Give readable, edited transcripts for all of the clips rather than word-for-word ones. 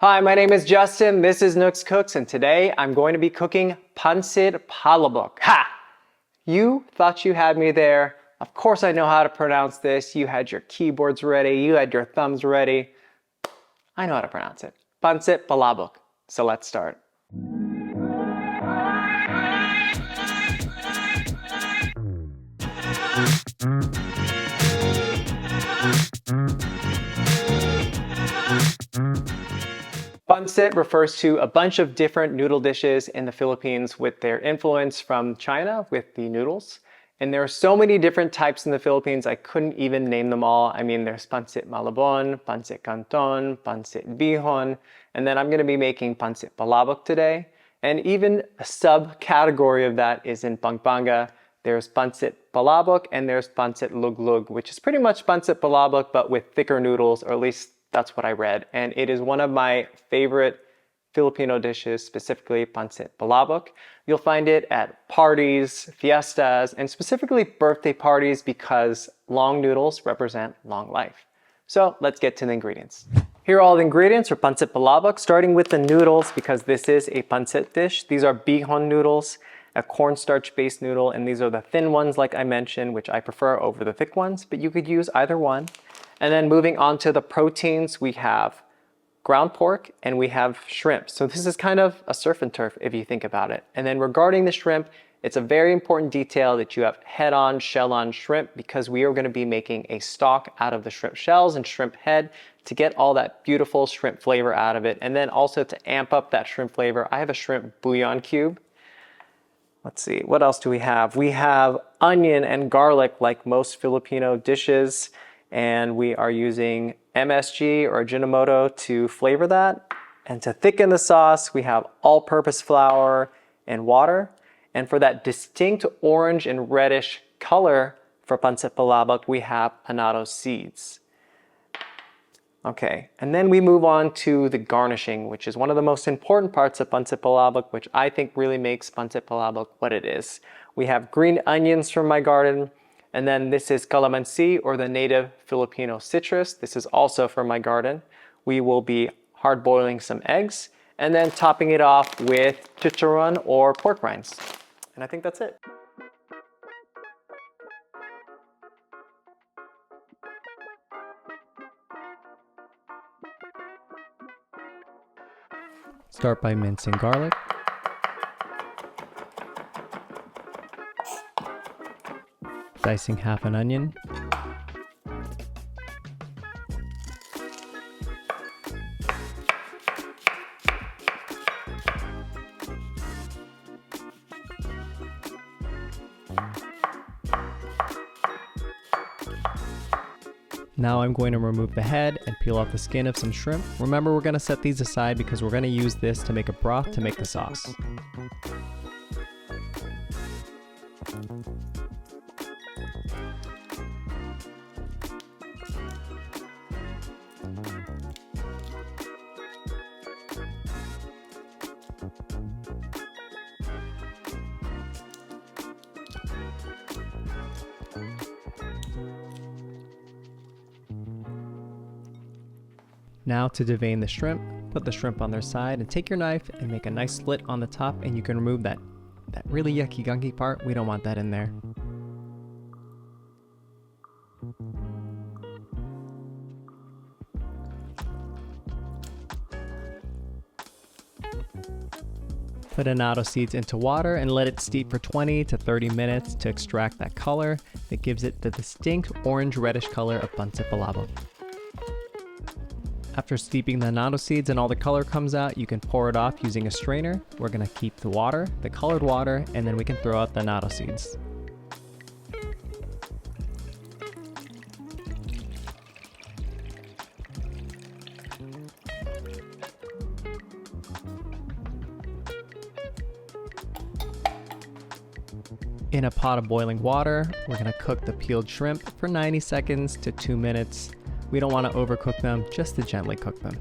Hi, my name is Justin. This is Nooks Cooks, and today I'm going to be cooking pancit palabok. Ha! You thought you had me there. Of course I know how to pronounce this. You had your keyboards ready. You had your thumbs ready. I know how to pronounce it. Pancit palabok. So let's start. Pancit refers to a bunch of different noodle dishes in the Philippines with their influence from China with the noodles. And there are so many different types in the Philippines, I couldn't even name them all. I mean, there's pancit malabon, pancit canton, pancit bihon, and then I'm going to be making pancit palabok today. And even a subcategory of that is in Pampanga. There's pancit palabok and there's pancit luglug, which is pretty much pancit palabok but with thicker noodles, or at least that's what I read. And it is one of my favorite Filipino dishes, specifically pancit palabok. You'll find it at parties, fiestas, and specifically birthday parties because long noodles represent long life. So let's get to the ingredients. Here are all the ingredients for pancit palabok, starting with the noodles because this is a pancit dish. These are Bihon noodles, a cornstarch-based noodle, and these are the thin ones like I mentioned, which I prefer over the thick ones, but you could use either one. And then moving on to the proteins, we have ground pork and we have shrimp. So this is kind of a surf and turf if you think about it. And then regarding the shrimp, it's a very important detail that you have head-on, shell-on shrimp because we are going to be making a stock out of the shrimp shells and shrimp head to get all that beautiful shrimp flavor out of it. And then also to amp up that shrimp flavor, I have a shrimp bouillon cube. Let's see, what else do we have? We have onion and garlic like most Filipino dishes. And we are using MSG or Ajinomoto to flavor that. And to thicken the sauce, we have all-purpose flour and water. And for that distinct orange and reddish color for pancit palabok, we have annatto seeds. Okay, and then we move on to the garnishing, which is one of the most important parts of pancit palabok, which I think really makes pancit palabok what it is. We have green onions from my garden. And then this is Calamansi, or the native Filipino citrus. This is also from my garden. We will be hard boiling some eggs and then topping it off with chicharon or pork rinds. And I think that's it. Start by mincing garlic. Dicing half an onion. Now I'm going to remove the head and peel off the skin of some shrimp. Remember, we're going to set these aside because we're going to use this to make a broth to make the sauce. Now to devein the shrimp, put the shrimp on their side and take your knife and make a nice slit on the top, and you can remove that really yucky gunky part. We don't want that in there. Put annatto seeds into water and let it steep for 20 to 30 minutes to extract that color that gives it the distinct orange reddish color of pancit palabok. After steeping the annatto seeds and all the color comes out, you can pour it off using a strainer. We're going to keep the water, the colored water, and then we can throw out the annatto seeds. In a pot of boiling water, we're going to cook the peeled shrimp for 90 seconds to 2 minutes. We don't want to overcook them, just to gently cook them.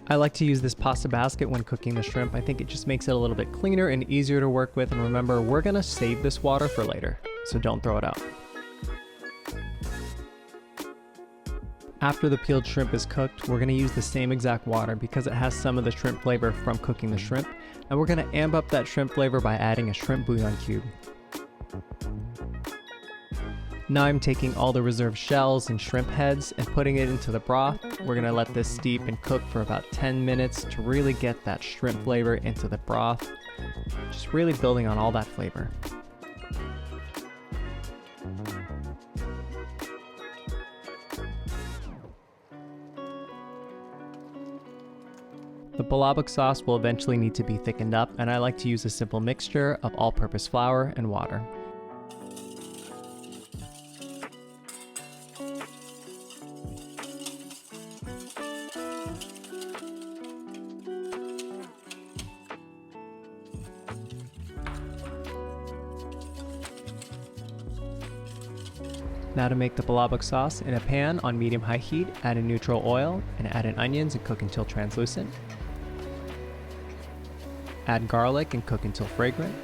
I like to use this pasta basket when cooking the shrimp. I think it just makes it a little bit cleaner and easier to work with. And remember, we're gonna save this water for later, so don't throw it out. After the peeled shrimp is cooked, we're gonna use the same exact water because it has some of the shrimp flavor from cooking the shrimp. And we're gonna amp up that shrimp flavor by adding a shrimp bouillon cube. Now I'm taking all the reserved shells and shrimp heads and putting it into the broth. We're gonna let this steep and cook for about 10 minutes to really get that shrimp flavor into the broth. Just really building on all that flavor. The palabok sauce will eventually need to be thickened up, and I like to use a simple mixture of all-purpose flour and water. Now to make the palabok sauce, in a pan on medium-high heat, add in neutral oil and add in onions and cook until translucent. Add garlic and cook until fragrant.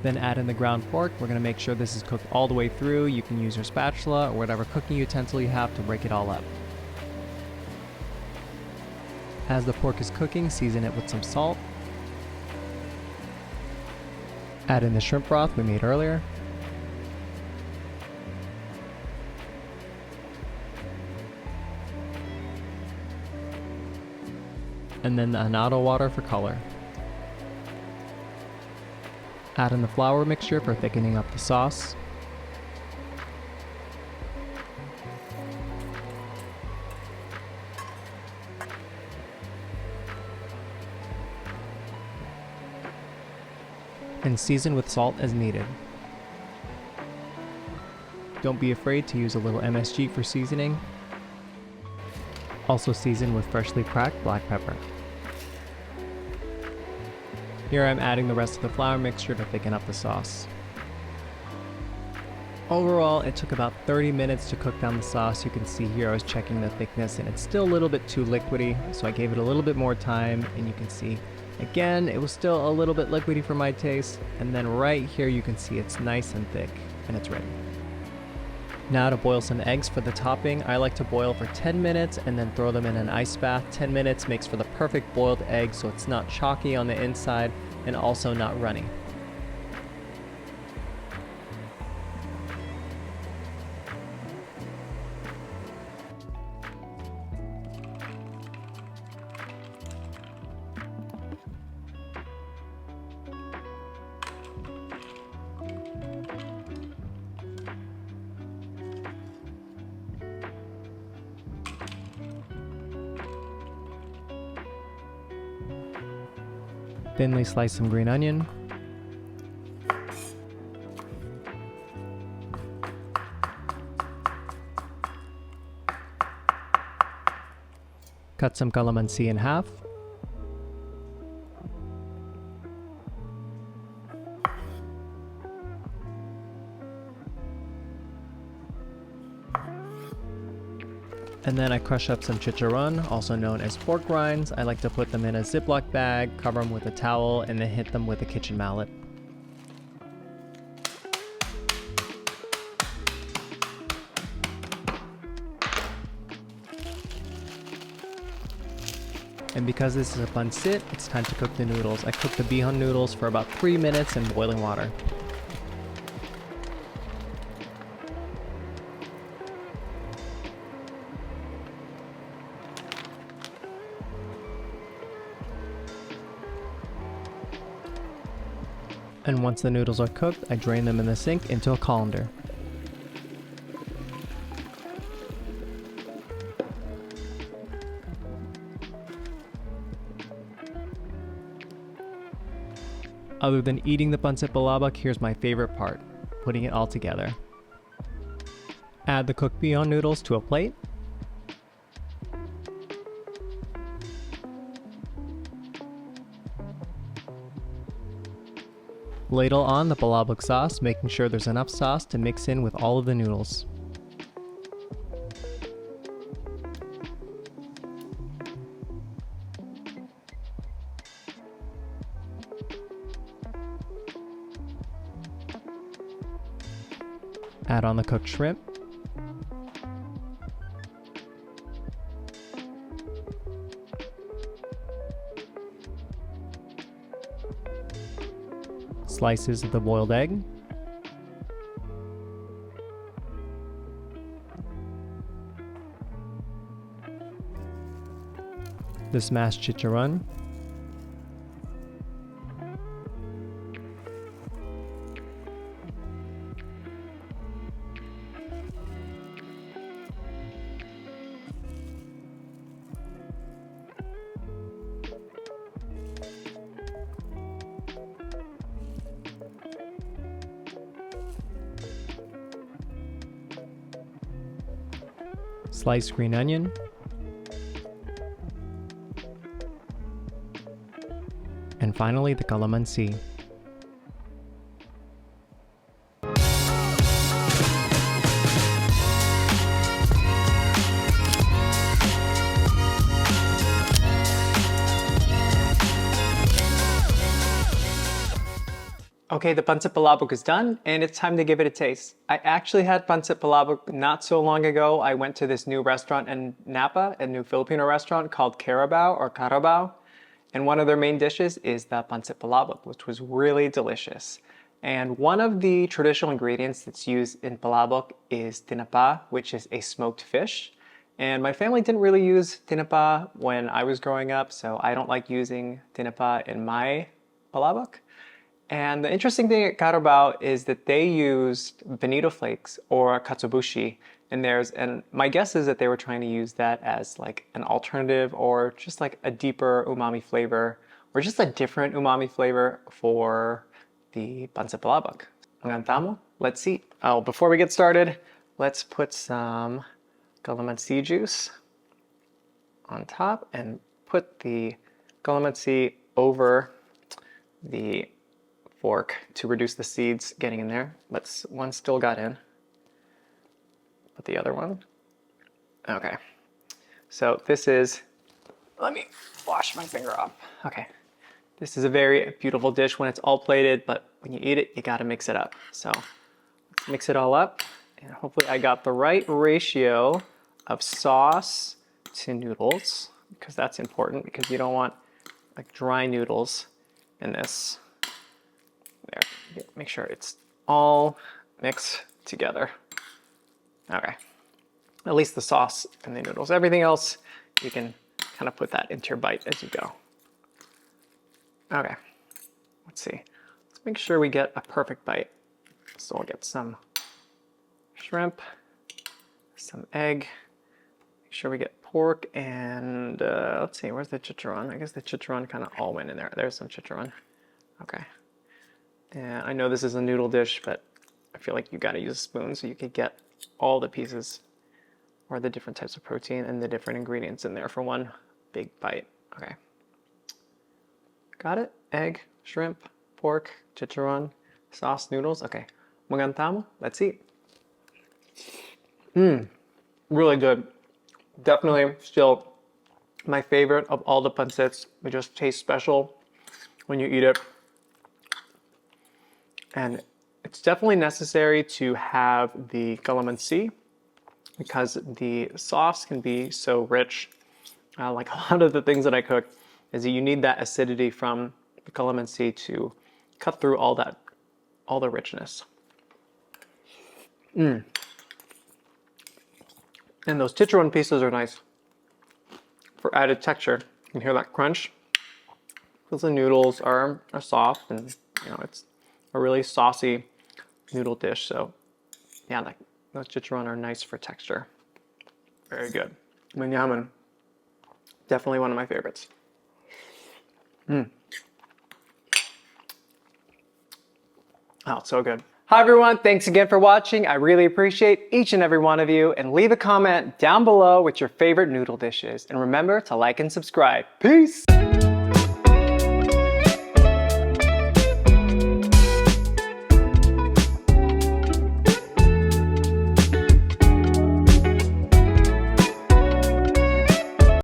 Then add in the ground pork. We're going to make sure this is cooked all the way through. You can use your spatula or whatever cooking utensil you have to break it all up. As the pork is cooking, season it with some salt. Add in the shrimp broth we made earlier. And then the annatto water for color. Add in the flour mixture for thickening up the sauce. And season with salt as needed. Don't be afraid to use a little MSG for seasoning. Also season with freshly cracked black pepper. Here I'm adding the rest of the flour mixture to thicken up the sauce. Overall, it took about 30 minutes to cook down the sauce. You can see here I was checking the thickness and it's still a little bit too liquidy, so I gave it a little bit more time, and you can see again it was still a little bit liquidy for my taste, and then right here you can see it's nice and thick and it's ready. Now to boil some eggs for the topping. I like to boil for 10 minutes and then throw them in an ice bath. 10 minutes makes for the perfect boiled egg, so it's not chalky on the inside and also not runny. Thinly slice some green onion. Cut some calamansi in half. And then I crush up some chicharon, also known as pork rinds. I like to put them in a Ziploc bag, cover them with a towel, and then hit them with a kitchen mallet. And because this is a pancit, it's time to cook the noodles. I cook the Bihon noodles for about 3 minutes in boiling water. And once the noodles are cooked, I drain them in the sink into a colander. Other than eating the pancit palabok, here's my favorite part, putting it all together. Add the cooked Bihon noodles to a plate. Ladle on the palabok sauce, making sure there's enough sauce to mix in with all of the noodles. Add on the cooked shrimp. Slices of the boiled egg. The smashed chicharon. Sliced green onion. And finally, the calamansi. Okay, the pancit palabok is done and it's time to give it a taste. I actually had pancit palabok not so long ago. I went to this new restaurant in Napa, a new Filipino restaurant called Carabao. And one of their main dishes is the pancit palabok, which was really delicious. And one of the traditional ingredients that's used in palabok is tinapa, which is a smoked fish. And my family didn't really use tinapa when I was growing up, so I don't like using tinapa in my palabok. And the interesting thing at Carabao is that they used bonito flakes or katsuobushi in theirs, and my guess is that they were trying to use that as like an alternative or just like a deeper umami flavor or just a different umami flavor for the pancit palabok. Magandang, let's see. Oh, before we get started, let's put some calamansi juice on top and put the calamansi over the fork to reduce the seeds getting in there. One still got in. Put the other one. Okay. So this is, let me wash my finger off. Okay. This is a very beautiful dish when it's all plated, but when you eat it, you gotta mix it up. So let's mix it all up. And hopefully I got the right ratio of sauce to noodles, because that's important, because you don't want like dry noodles in this. There, make sure it's all mixed together. Okay, at least the sauce and the noodles. Everything else, you can kind of put that into your bite as you go. Okay, let's see. Let's make sure we get a perfect bite. So I'll get some shrimp, some egg, make sure we get pork, and let's see, where's the chicharon? I guess the chicharon kind of all went in there. There's some chicharon. Okay. And I know this is a noodle dish, but I feel like you gotta use a spoon so you can get all the pieces or the different types of protein and the different ingredients in there for one big bite. Okay. Got it? Egg, shrimp, pork, chicharon, sauce, noodles. Okay. Magandang, let's eat. Really good. Definitely still my favorite of all the pancits. It just tastes special when you eat it. And it's definitely necessary to have the calamansi because the sauce can be so rich. Like a lot of the things that I cook is that you need that acidity from the calamansi to cut through all the richness. And those chicharon pieces are nice for added texture. You can hear that crunch because the noodles are soft and it's a really saucy noodle dish. So yeah, those chicharon are nice for texture. Very good. Manyaman. Definitely one of my favorites. Oh, it's so good. Hi everyone, thanks again for watching. I really appreciate each and every one of you, and leave a comment down below with your favorite noodle dishes. And remember to like and subscribe. Peace!